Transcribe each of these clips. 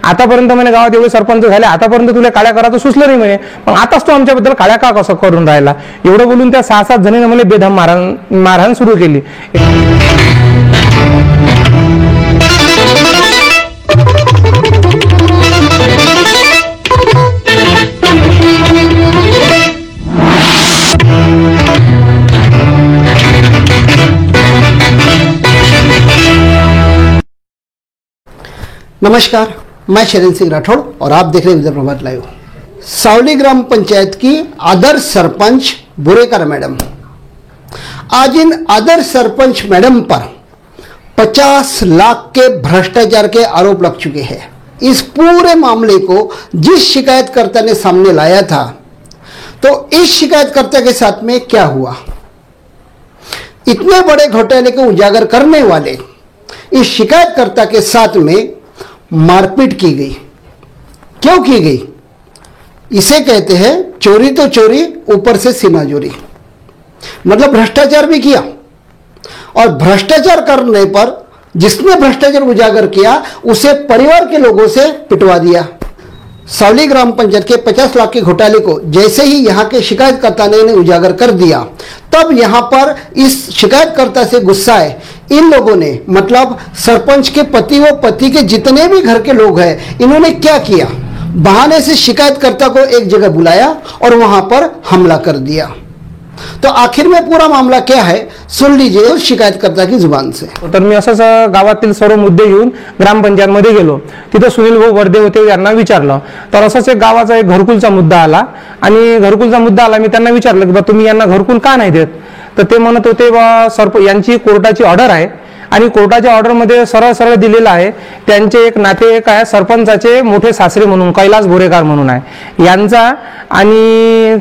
आतापर्यंत म्हणे गावात एवढे सरपंच झाले, आतापर्यंत तुला काळ्या करायचं सुचलं नाही म्हणे, मग आताच तू आमच्याबद्दल काळ्या का कसं करून राहिला. एवढं बोलून त्या 6-7 जणीने मला बेदम मारहाण सुरू केली. नमस्कार, मैं शरण सिंह राठौड़ और आप देख रहे हैं विदर्भ प्रभात लाइव। सावली ग्राम पंचायत की आदर्श सरपंच बुरेकर मैडम, आज इन आदर्श सरपंच मैडम पर 50 लाख के भ्रष्टाचार के आरोप लग चुके हैं। इस पूरे मामले को जिस शिकायतकर्ता ने सामने लाया था, तो इस शिकायतकर्ता के साथ में क्या हुआ, इतने बड़े घोटाले को उजागर करने वाले इस शिकायतकर्ता के साथ में मारपीट की गई। क्यों की गई? इसे कहते हैं चोरी तो चोरी, ऊपर से सीनाजोरी। मतलब भ्रष्टाचार भी किया, और भ्रष्टाचार करने पर जिसने भ्रष्टाचार उजागर किया उसे परिवार के लोगों से पिटवा दिया। सावली ग्राम पंचायत के 50 लाख के घोटाले को जैसे ही यहाँ के शिकायतकर्ता ने उजागर कर दिया, तब यहाँ पर इस शिकायतकर्ता से गुस्सा है इन लोगों ने, मतलब सरपंच के पति व पति के जितने भी घर के लोग हैं, इन्होंने क्या किया, बहाने से शिकायतकर्ता को एक जगह बुलाया और वहां पर हमला कर दिया। तो आखिर में पूरा मामला क्या है, सुन लीजिए उस शिकायतकर्ता की जुबान से। तर मी असंच गावातील सर्व मुद्दे घेऊन ग्रामपंचायतमध्ये गेलो. तिथं सुनील भाऊ वर्दे होते, यांना विचारलं. तर असंच एक गावाचा एक घरकुलचा मुद्दा आला, आणि घरकुलचा मुद्दा आला. मी त्यांना विचारलं की बा तुम्ही यांना घरकुल का नाही देत. तर ते म्हणत होते बा यांची कोर्टाची ऑर्डर आहे, आणि कोर्टाच्या ऑर्डरमध्ये सरळ सरळ दिलेलं आहे, त्यांचे एक नातेवाईक आहे सरपंचाचे मोठे सासरे म्हणून कैलास बोरेकर म्हणून आहे यांचा, आणि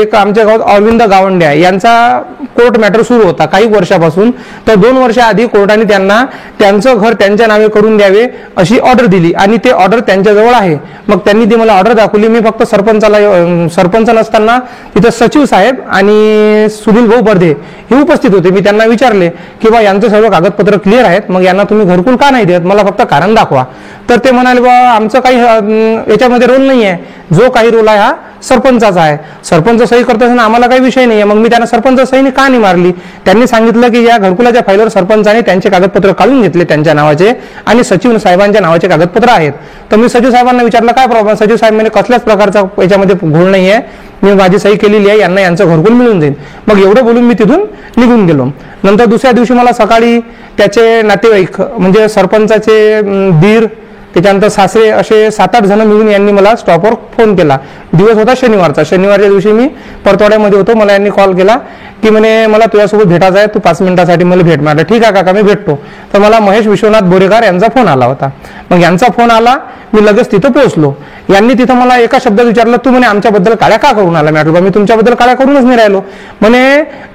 एक आमच्या गावात अरविंद गावंडे आहे यांचा कोर्ट मॅटर सुरू होता काही वर्षापासून. तर 2 वर्ष आधी कोर्टाने त्यांना त्यांचं घर त्यांच्या नावे करून द्यावे अशी ऑर्डर दिली, आणि ते ऑर्डर त्यांच्याजवळ आहे. मग त्यांनी ती मला ऑर्डर दाखवली. मी फक्त सरपंच नसताना तिथं सचिव साहेब आणि सुनील भाऊ वर्दे हे उपस्थित होते. मी त्यांना विचारले की बा यांचे सर्व कागदपत्र क्लिअर आहेत, मग यांना तुम्ही घरकुल का नाही देत, मला फक्त कारण दाखवा. तर ते म्हणाले बा आमचं काही याच्यामध्ये रोल नाही आहे, जो काही रोल आहे हा सरपंचाचा आहे, सरपंच सही करत असताना आम्हाला काही विषय नाही आहे. मग मी त्यांना सरपंच सही का नाही मारली. त्यांनी सांगितलं की या घरकुलाच्या फाईलवर सरपंचाने त्यांचे कागदपत्र काढून घेतले त्यांच्या नावाचे, आणि सचिव साहेबांच्या नावाचे कागदपत्र आहेत. तर मी सचिव साहेबांना विचारलं काय प्रॉब्लेम. सचिव साहेब म्हणजे कसल्याच प्रकारचा याच्यामध्ये घोळ नाही आहे, मी माझी सही केलेली आहे, यांना यांचं घरकुल मिळून जाईल. मग एवढं बोलून मी तिथून निघून गेलो. नंतर दुसऱ्या दिवशी मला सकाळी त्याचे नातेवाईक म्हणजे सरपंचाचे दीर, त्याच्यानंतर सासरे, असे 7-8 जण मिळून यांनी मला स्टॉपवर फोन केला. दिवस होता शनिवारचा. शनिवारच्या दिवशी मी परतवाड्यामध्ये होतो. मला यांनी कॉल केला की म्हणे मला तुझ्यासोबत भेटायचं आहे, तू 5 मिनिटासाठी मला भेट. म्हटलं ठीक आहे काका, मी भेटतो. तर मला महेश विश्वनाथ बोरेकर यांचा फोन आला होता. मग यांचा फोन आला, मी लगेच तिथं पोहोचलो. यांनी तिथं मला एका शब्दात विचारलं, तू म्हणे आमच्याबद्दल काळ्या का करून आला. म्हटलं मी तुमच्याबद्दल काळ्या करूनच नाही राहिलो. म्हणे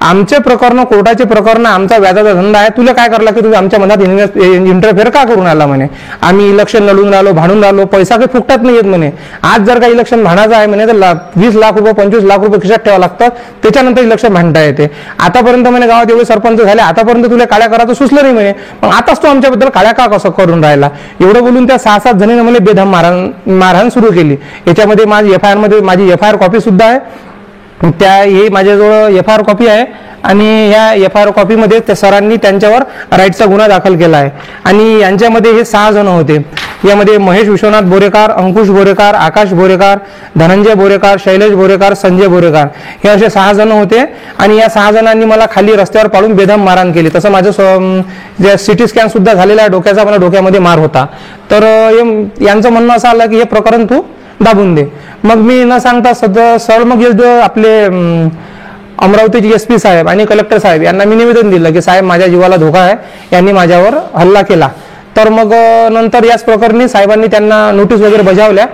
आमचे प्रकरण, कोर्टाचे प्रकरण, आमचा व्याजाचा धंदा आहे, तुला काय करला की तुम्ही आमच्या मनात इंटरफेअर का करून आला. म्हणे आम्ही इलेक्शन लढून राहिलो, भांडून राहिलो, पैसा काही फुकटात नाही येत. म्हणे आज जर का इलेक्शन भांडायचं आहे म्हणे तर 20 लाख रुपये 25 लाख रुपये खिशात ठेवावं लागतात, त्याच्यानंतर इलेक्शन भांडता येते. आतापर्यंत म्हणे गावात एवढे सरपंच झाले, आतापर्यंत तुला काळ्या करायचं सुचलं नाही म्हणे, मग आताच तू आमच्याबद्दल काळ्या का कसं करून राहिला. एवढं बोलून त्या 6-7 जणीने मला बेदम मारहाण सुरू केली. याच्यामध्ये माझी FIR मध्ये माझी FIR कॉपी सुद्धा आहे. हे माझ्याजवळ FIR कॉपी आहे, आणि या FIR कॉपीमध्ये त्या सरांनी त्यांच्यावर राईटचा गुन्हा दाखल केला आहे. आणि यांच्यामध्ये हे 6 जण होते. यामध्ये महेश विश्वनाथ बोरेकर, अंकुश बोरेकर, आकाश बोरेकर, धनंजय बोरेकर, शैलेश बोरेकर, संजय बोरेकर, हे असे 6 जण होते. आणि या 6 जणांनी मला खाली रस्त्यावर पाडून बेदम मारहाण केली. तसं माझं जे CT स्कॅन सुद्धा झालेला आहे डोक्याचा, मला डोक्यामध्ये मार होता. तर यांचं म्हणणं असं आलं की हे प्रकरण तू दाबून दे. मग मी न सांगता सर मग आपले अमरावतीचे SP साहेब आणि कलेक्टर साहेब यांना मी निवेदन दिलं की साहेब माझ्या जीवाला धोका आहे, यांनी माझ्यावर हल्ला केला. तर मग नंतर याच प्रकरणी साहेबांनी त्यांना नोटीस वगैरे बजावल्या,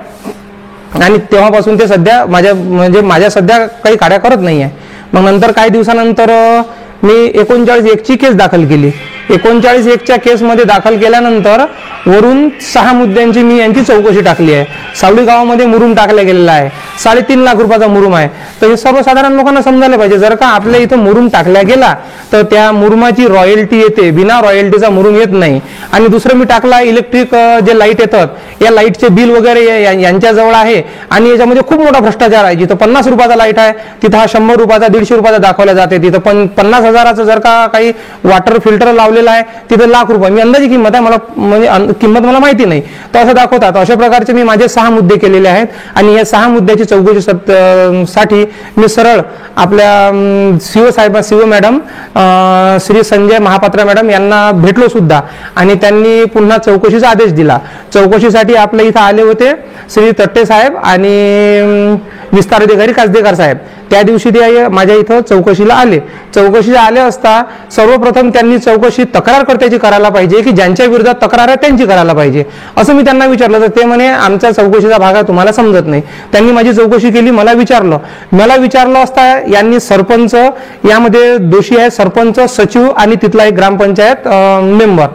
आणि तेव्हापासून ते सध्या माझ्या सध्या काही काड्या करत नाही आहे. मग नंतर काही दिवसानंतर मी 39(1) ची केस दाखल केली. 39(1) केसमध्ये दाखल केल्यानंतर वरून 6 मुद्द्यांची मी यांची चौकशी टाकली आहे. सावली गावामध्ये मुरुम टाकला गेलेला आहे, 3.5 लाख रुपयाचा मुरुम आहे. तर हे सर्वसाधारण लोकांना समजायला पाहिजे, जर का आपल्या इथं मुरुम टाकला गेला तर त्या मुरुमाची रॉयल्टी येते, बिना रॉयल्टीचा मुरुम येत नाही. आणि दुसरं मी टाकला इलेक्ट्रिक जे लाईट येतात, या लाईटचे बिल वगैरे यांच्याजवळ आहे आणि याच्यामध्ये खूप मोठा भ्रष्टाचार आहे. जिथं 50 रुपयाचा लाईट आहे तिथं हा 100 रुपयाचा 150 रुपयाचा दाखवला जाते. तिथं 50,000चं जर का काही वॉटर फिल्टर लावलेलं आहे तिथं लाख रुपये, मी अंदाजी किंमत आहे, मला म्हणजे किंमत मला माहिती नाही, तर असं दाखवतात. अशा प्रकारचे मी माझे 6 मुद्दे केलेले आहेत आणि या 6 मुद्द्याची चौकशी साठी मी सरळ आपल्या CO madam Shri Sanjay Mahapatra madam यांना भेटलो सुद्धा आणि त्यांनी पुन्हा चौकशीचा आदेश दिला. चौकशीसाठी आपल्या इथं आले होते श्री तट्टे साहेब आणि विस्तार अधिकारी कासदेकर साहेब. त्या दिवशी ते माझ्या इथं चौकशीला आले. चौकशीला आले असता सर्वप्रथम त्यांनी चौकशी तक्रारकर्त्याची करायला पाहिजे की ज्यांच्या विरोधात तक्रार आहे त्यांची करायला पाहिजे, असं मी त्यांना विचारलं. तर ते म्हणे आमच्या चौकशीचा भाग आहे, तुम्हाला समजत नाही. त्यांनी माझी चौकशी केली, मला विचारलं असता यांनी सरपंच यामध्ये दोषी आहे, सरपंच, सचिव आणि तिथला एक ग्रामपंचायत मेंबर.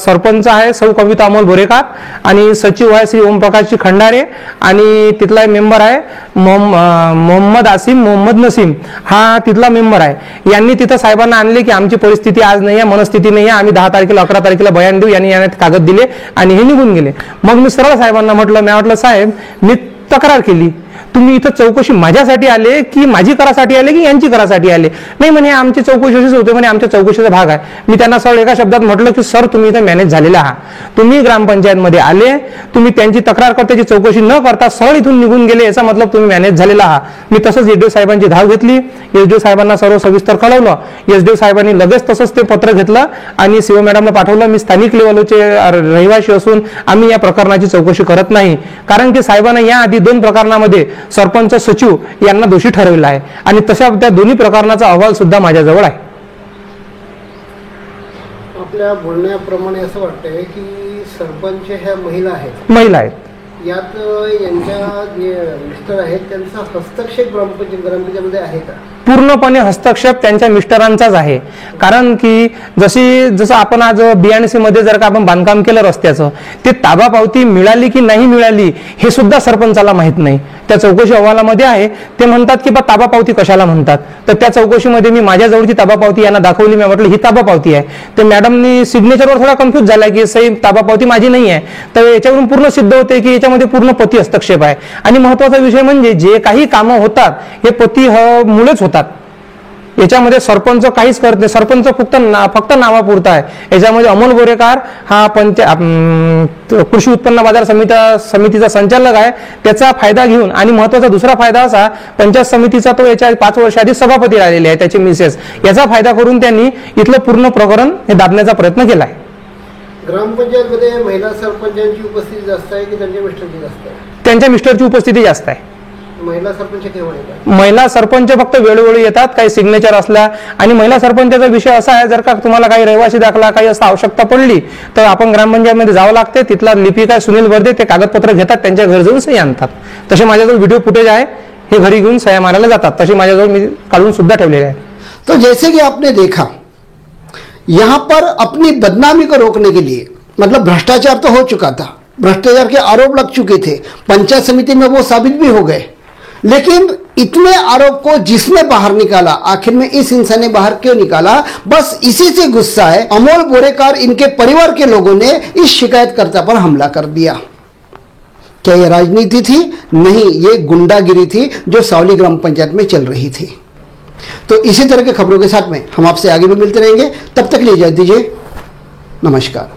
सरपंच आहे सौ कविता अमोल बोरेकर आणि सचिव आहे श्री ओमप्रकाशजी खंडारे आणि तिथला मेंबर आहे मोहम्मद आसिम मोहम्मद नसीम, हा तिथला मेंबर आहे. यांनी तिथं साहेबांना आणले की आमची परिस्थिती आज नाही आहे, मनस्थिती नाही आहे, आम्ही 10 तारखेला 11 तारखेला बयान देऊ. यांनी कागद दिले आणि हे निघून गेले. मग मी सरळ साहेबांना म्हटलं साहेब मी तक्रार केली, तुम्ही इथं चौकशी माझ्यासाठी आले की माझी करासाठी आले की यांची करासाठी आले? नाही म्हणे आमची चौकशी अशीच होते म्हणे, आमच्या चौकशीचा भाग आहे. मी त्यांना सरळ एका शब्दात म्हटलं की सर तुम्ही इथं मॅनेज झालेला आहात, तुम्ही ग्रामपंचायतमध्ये आले, तुम्ही त्यांची तक्रारकर्त्याची चौकशी न करता सरळ इथून निघून गेले, याचा मतलब तुम्ही मॅनेज झालेला आहात. मी तसंच एसडीओ साहेबांची धाव घेतली, एसडीओ साहेबांना सर्व सविस्तर कळवलं. एसडीओ साहेबांनी लगेच तसंच ते पत्र घेतलं आणि सीओ मॅडमला पाठवलं. मी स्थानिक लेवलचे रहिवासी असून आम्ही या प्रकरणाची चौकशी करत नाही, कारण की साहेबांना याआधी 2 प्रकरणामध्ये सरपंच, सचिव यांना दोषी ठरविला आहे आणि तशा त्या दोन्ही प्रकरणाचा अहवाल सुद्धा माझ्याजवळ आहे. आपल्या बोलण्याप्रमाणे असं वाटतंय की सरपंच ह्या महिला आहेत, यात यांच्या जे मिस्टर आहेत त्यांचा हस्तक्षेप ग्रामपंचायतीमध्ये आहे का? पूर्णपणे हस्तक्षेप त्यांच्या मिस्टरांचाच आहे. कारण की जसं आपण आज BNC मध्ये जर का आपण बांधकाम केलं रस्त्याचं, ते ताबा पावती मिळाली की नाही मिळाली हे सुद्धा सरपंचाला माहित नाही. त्या चौकशी अहवालामध्ये आहे, ते म्हणतात की बा ताबा पावती कशाला म्हणतात. तर त्या चौकशीमध्ये मी माझ्याजवळची ताबा पावती यांना दाखवली. मी म्हटलं ही ताबा पावती आहे. ते मॅडमनी सिग्नेचरवर थोडा कन्फ्युज झाला की सही ताबा पावती माझी नाही आहे. तर याच्यावरून पूर्ण सिद्ध होते की याच्यामध्ये पूर्ण पती हस्तक्षेप आहे. आणि महत्वाचा विषय म्हणजे जे काही कामं होतात हे पती मुळेच होतात. याच्यामध्ये सरपंच काहीच करत नाही, सरपंच फक्त नावापुरता आहे. याच्यामध्ये अमोल बोरेकर हा कृषी उत्पन्न बाजार समितीचा संचालक आहे, त्याचा फायदा घेऊन. आणि महत्वाचा दुसरा फायदा असा, पंचायत समितीचा तो याच्या 5 वर्ष आधी सभापती राहिलेले आहे, त्याचे मिसेस. याचा फायदा करून त्यांनी इथलं पूर्ण प्रकरण हे दाबण्याचा प्रयत्न केला आहे. ग्रामपंचायतमध्ये महिला सरपंचांची उपस्थिती जास्त आहे की त्यांच्या मिस्टरची जास्त आहे? त्यांच्या मिस्टरची उपस्थिती जास्त आहे. महिला सरपंच केव्हा येतात? महिला सरपंच फक्त वेळोवेळी येतात, काही सिग्नेचर असल्या. आणि महिला सरपंचाचा विषय असा आहे, जर का तुम्हाला काही रहिवासी दाखला काही असं आवश्यकता पडली तर आपण ग्रामपंचायतमध्ये जावं लागते. तिथला लिपिक आहे सुनील वर्दे, ते कागदपत्र घेतात, त्यांच्या घरी जाऊन सही आणतात. तसे माझ्याजवळ व्हिडिओ फुटेज आहे, हे घरी घेऊन सह्या मारायला जातात. तसे माझ्याजवळ मी काढून सुद्धा ठेवलेले आहे. तो जैसे कि आपने देखा, यहाँ पर अपनी बदनामी को रोकने के लिए, मतलब भ्रष्टाचार तो हो चुका था, भ्रष्टाचार के आरोप लग चुके थे, पंचायत समिति में वो साबित भी हो गए, लेकिन इतने आरोप को जिसने बाहर निकाला, आखिर में इस इंसान ने बाहर क्यों निकाला, बस इसी से गुस्सा है। अमोल बोरेकर इनके परिवार के लोगों ने इस शिकायतकर्ता पर हमला कर दिया। क्या यह राजनीति थी? नहीं, ये गुंडागिरी थी जो सावली ग्राम पंचायत में चल रही थी। तो इसी तरह के खबरों के साथ में हम आपसे आगे भी मिलते रहेंगे। तब तक ले इजाजत दीजिए, नमस्कार।